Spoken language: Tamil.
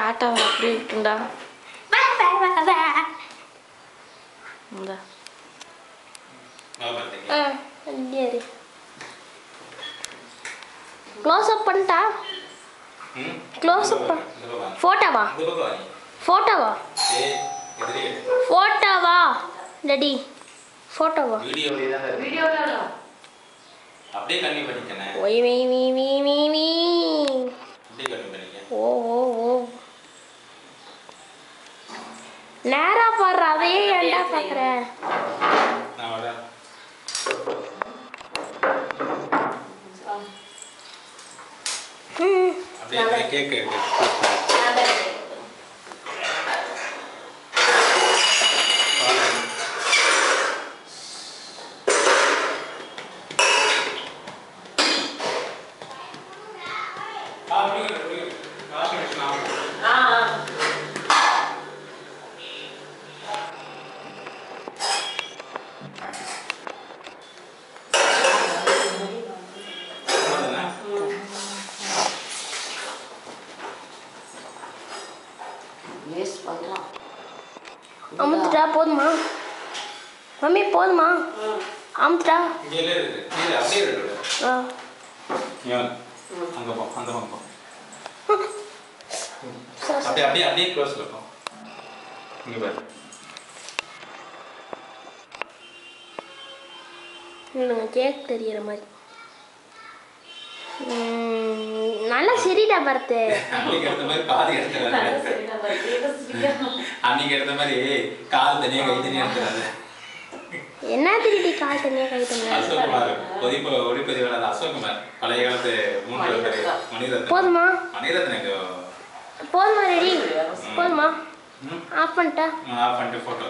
ஆட்டோ அப்படி இருக்குண்டா. க்ளோஸ் அப் பண்ணிட்டா? க்ளோஸ் அப் ஃபோட்டோவா? ஃபோட்டோவா? ஃபோட்டோவா டடி? ஃபோட்டோவா? வீடியோல அப்படியே கண்ணி பண்ணிக்கனே. ஒய் வி வி வி வி வி அப்படியே கண்ணி பண்ணிக்க. ஓ ஓ ஓ நேரா பாரு. அதையே ஏன்டா பாக்குற? நான் வரேன். அப்படியே கேக் இருக்கு. அமுத்துட்டா போதுமா மம்மி? போதுமா? அமுத்துட்டா கேக் தெரியற மாதிரி நல்லா சரிடா பரத்து. அன்னைக்கு எடுத்த மாதிரி கால் தனியா கை தனியா எடுத்துறாத. என்ன திருடி கால் தனியா கை தனியா? அசோக்குமார் ஒளிப்பதிவாளர் அசோக்குமார் பழைய காலத்து மணிரத்னம். போதுமா? மணிரத்னம் போதுமா? ரெடி போதுமா? ஆஃப் பண்ணிட்டா? ஆஃப் பண்ணிட்டு போட்டோ